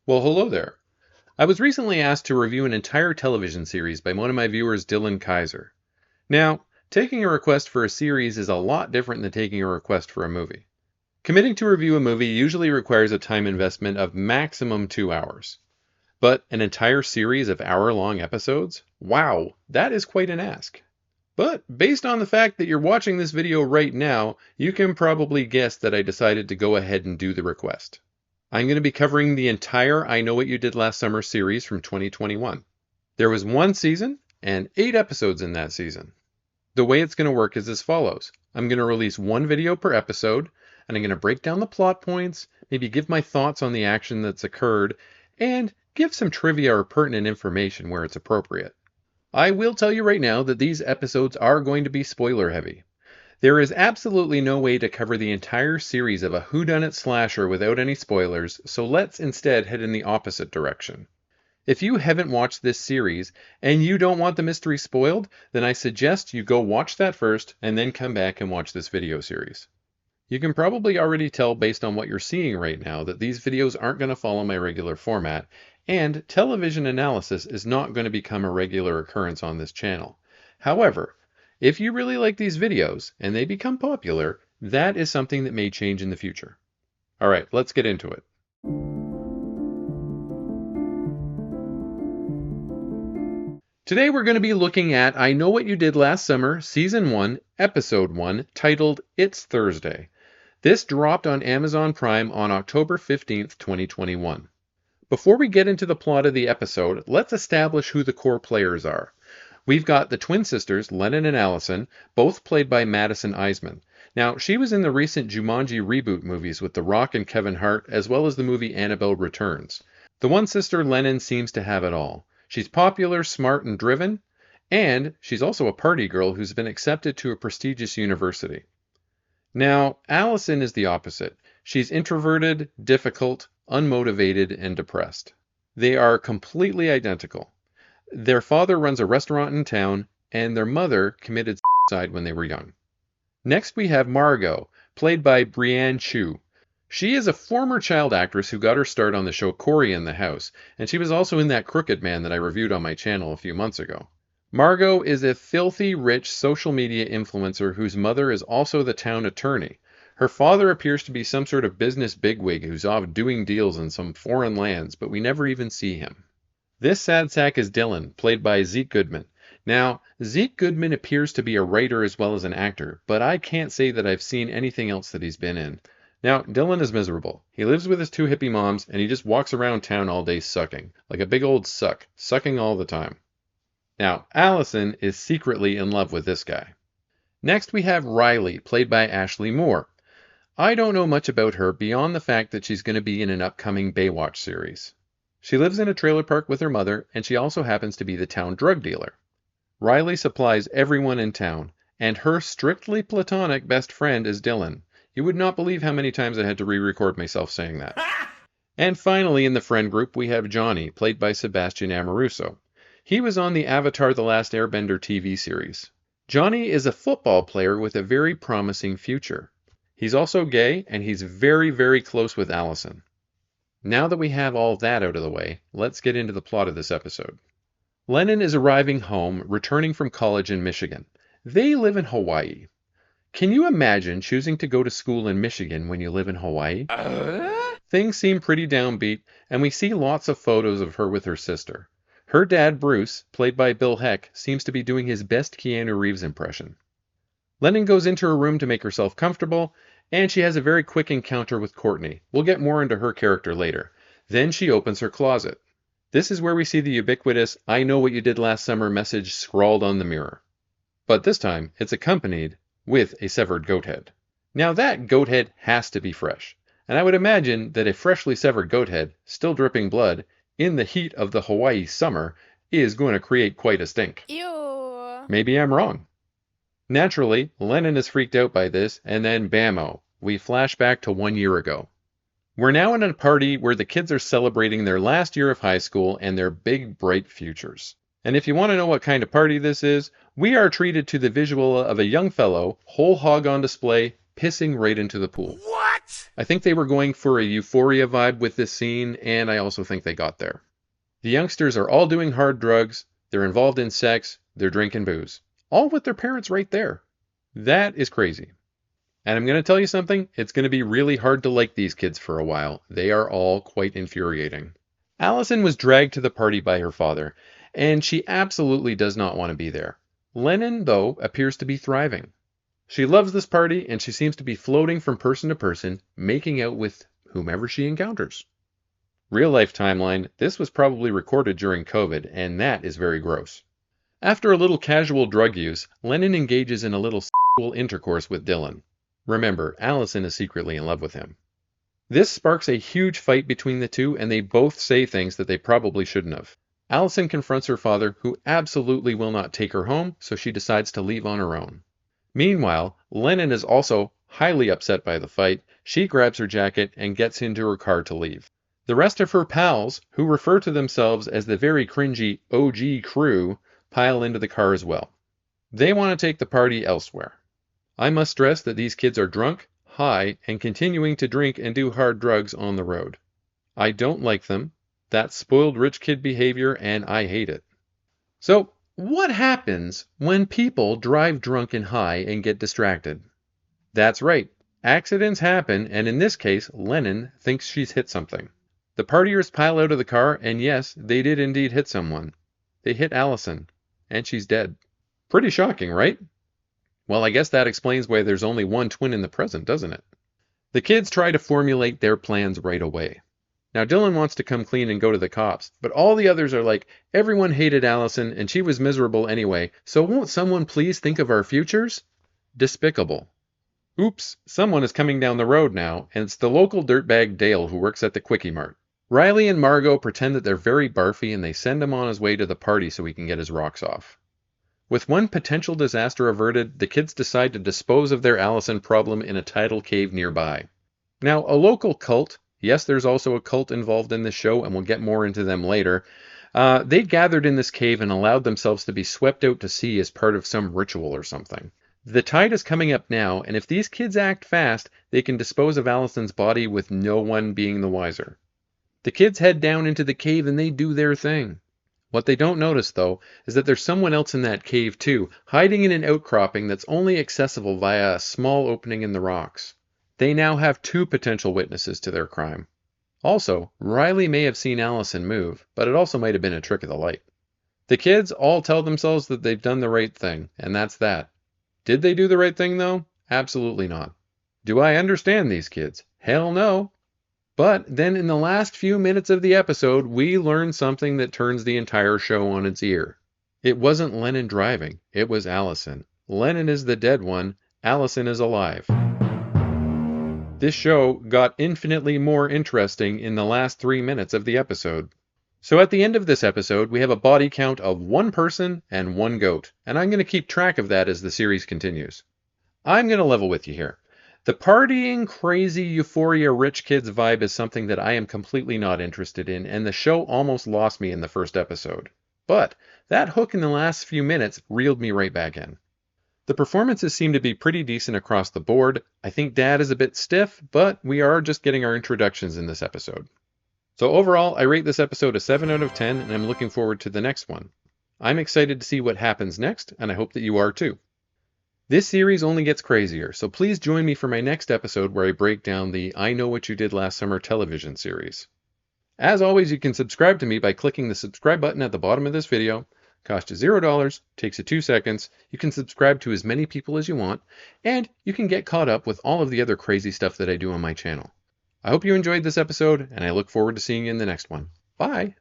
Well, hello there. I was recently asked to review an entire television series by one of my viewers, Dylan Kaiser. Now, taking a request for a series is a lot different than taking a request for a movie. Committing to review a movie usually requires a time investment of maximum 2 hours. But an entire series of hour-long episodes? Wow, that is quite an ask. But based on the fact that you're watching this video right now, you can probably guess that I decided to go ahead and do the request. I'm going to be covering the entire I Know What You Did Last Summer series from 2021. There was one season and 8 episodes in that season. The way it's going to work is as follows. I'm going to release one video per episode, and I'm going to break down the plot points, maybe give my thoughts on the action that's occurred, and give some trivia or pertinent information where it's appropriate. I will tell you right now that these episodes are going to be spoiler heavy. There is absolutely no way to cover the entire series of a whodunit slasher without any spoilers, so let's instead head in the opposite direction. If you haven't watched this series and you don't want the mystery spoiled, then I suggest you go watch that first and then come back and watch this video series. You can probably already tell based on what you're seeing right now that these videos aren't going to follow my regular format, and television analysis is not going to become a regular occurrence on this channel. However, if you really like these videos and they become popular, that is something that may change in the future. All right, let's get into it. Today we're going to be looking at I Know What You Did Last Summer, Season 1, Episode 1, titled It's Thursday. This dropped on Amazon Prime on October 15th, 2021. Before we get into the plot of the episode, let's establish who the core players are. We've got the twin sisters, Lennon and Allison, both played by Madison Iseman. Now, she was in the recent Jumanji reboot movies with The Rock and Kevin Hart, as well as the movie Annabelle Returns. The one sister, Lennon, seems to have it all. She's popular, smart, and driven, and she's also a party girl who's been accepted to a prestigious university. Now, Allison is the opposite. She's introverted, difficult, unmotivated, and depressed. They are completely identical. Their father runs a restaurant in town, and their mother committed suicide when they were young. Next we have Margot, played by Brianne Chu. She is a former child actress who got her start on the show Cory in the House, and she was also in That Crooked Man that I reviewed on my channel a few months ago. Margot is a filthy rich social media influencer whose mother is also the town attorney. Her father appears to be some sort of business bigwig who's off doing deals in some foreign lands, but we never even see him. This sad sack is Dylan, played by Zeke Goodman. Now, Zeke Goodman appears to be a writer as well as an actor, but I can't say that I've seen anything else that he's been in. Now, Dylan is miserable. He lives with his 2 hippie moms, and he just walks around town all day sucking, like a big old suck, sucking all the time. Now, Allison is secretly in love with this guy. Next we have Riley, played by Ashley Moore. I don't know much about her beyond the fact that she's going to be in an upcoming Baywatch series. She lives in a trailer park with her mother, and she also happens to be the town drug dealer. Riley supplies everyone in town, and her strictly platonic best friend is Dylan. You would not believe how many times I had to re-record myself saying that. And finally, in the friend group, we have Johnny, played by Sebastian Amoruso. He was on the Avatar: The Last Airbender TV series. Johnny is a football player with a very promising future. He's also gay, and he's very, very close with Allison. Now that we have all that out of the way, let's get into the plot of this episode. Lennon is arriving home, returning from college in Michigan. They live in Hawaii. Can you imagine choosing to go to school in Michigan when you live in Hawaii? Things seem pretty downbeat, and we see lots of photos of her with her sister. Her dad, Bruce, played by Bill Heck, seems to be doing his best Keanu Reeves impression. Lennon goes into her room to make herself comfortable, and she has a very quick encounter with Courtney. We'll get more into her character later. Then she opens her closet. This is where we see the ubiquitous "I know what you did last summer" message scrawled on the mirror. But this time, it's accompanied with a severed goat head. Now that goat head has to be fresh, and I would imagine that a freshly severed goat head, still dripping blood, in the heat of the Hawaii summer, is going to create quite a stink. Ew. Maybe I'm wrong. Naturally, Lennon is freaked out by this, and then bammo, we flash back to 1 year ago. We're now in a party where the kids are celebrating their last year of high school and their big, bright futures. And if you want to know what kind of party this is, we are treated to the visual of a young fellow, whole hog on display, pissing right into the pool. What? I think they were going for a Euphoria vibe with this scene, and I also think they got there. The youngsters are all doing hard drugs, they're involved in sex, they're drinking booze. All with their parents right there. That is crazy. And I'm going to tell you something, it's going to be really hard to like these kids for a while. They are all quite infuriating. Allison was dragged to the party by her father, and she absolutely does not want to be there. Lennon, though, appears to be thriving. She loves this party, and she seems to be floating from person to person, making out with whomever she encounters. Real life timeline, this was probably recorded during COVID, and that is very gross. After a little casual drug use, Lennon engages in a little sexual intercourse with Dylan. Remember, Allison is secretly in love with him. This sparks a huge fight between the two, and they both say things that they probably shouldn't have. Allison confronts her father, who absolutely will not take her home, so she decides to leave on her own. Meanwhile, Lennon is also highly upset by the fight. She grabs her jacket and gets into her car to leave. The rest of her pals, who refer to themselves as the very cringy OG crew, pile into the car as well. They want to take the party elsewhere. I must stress that these kids are drunk, high, and continuing to drink and do hard drugs on the road. I don't like them. That's spoiled rich kid behavior, and I hate it. So, what happens when people drive drunk and high and get distracted? That's right, accidents happen, and in this case, Lennon thinks she's hit something. The partiers pile out of the car, and yes, they did indeed hit someone. They hit Allison, and she's dead. Pretty shocking, right? Well, I guess that explains why there's only one twin in the present, doesn't it? The kids try to formulate their plans right away. Now, Dylan wants to come clean and go to the cops, but all the others are like, everyone hated Allison and she was miserable anyway, so won't someone please think of our futures? Despicable. Oops, someone is coming down the road now, and it's the local dirtbag Dale who works at the Quickie Mart. Riley and Margot pretend that they're very barfy and they send him on his way to the party so he can get his rocks off. With one potential disaster averted, the kids decide to dispose of their Allison problem in a tidal cave nearby. Now, a local cult, yes, there's also a cult involved in this show, and we'll get more into them later, they gathered in this cave and allowed themselves to be swept out to sea as part of some ritual or something. The tide is coming up now, and if these kids act fast, they can dispose of Allison's body with no one being the wiser. The kids head down into the cave and they do their thing. What they don't notice, though, is that there's someone else in that cave too, hiding in an outcropping that's only accessible via a small opening in the rocks. They now have two potential witnesses to their crime. Also, Riley may have seen Allison move, but it also might have been a trick of the light. The kids all tell themselves that they've done the right thing, and that's that. Did they do the right thing, though? Absolutely not. Do I understand these kids? Hell no. But then in the last few minutes of the episode, we learn something that turns the entire show on its ear. It wasn't Lennon driving, it was Allison. Lennon is the dead one, Allison is alive. This show got infinitely more interesting in the last 3 minutes of the episode. So at the end of this episode, we have a body count of 1 person and 1 goat, and I'm going to keep track of that as the series continues. I'm going to level with you here. The partying, crazy, euphoria, rich kids vibe is something that I am completely not interested in, and the show almost lost me in the first episode. But that hook in the last few minutes reeled me right back in. The performances seem to be pretty decent across the board. I think Dad is a bit stiff, but we are just getting our introductions in this episode. So overall, I rate this episode a 7 out of 10, and I'm looking forward to the next one. I'm excited to see what happens next, and I hope that you are too. This series only gets crazier, so please join me for my next episode where I break down the I Know What You Did Last Summer television series. As always, you can subscribe to me by clicking the subscribe button at the bottom of this video. Costs you $0, takes you 2 seconds. You can subscribe to as many people as you want, and you can get caught up with all of the other crazy stuff that I do on my channel. I hope you enjoyed this episode, and I look forward to seeing you in the next one. Bye!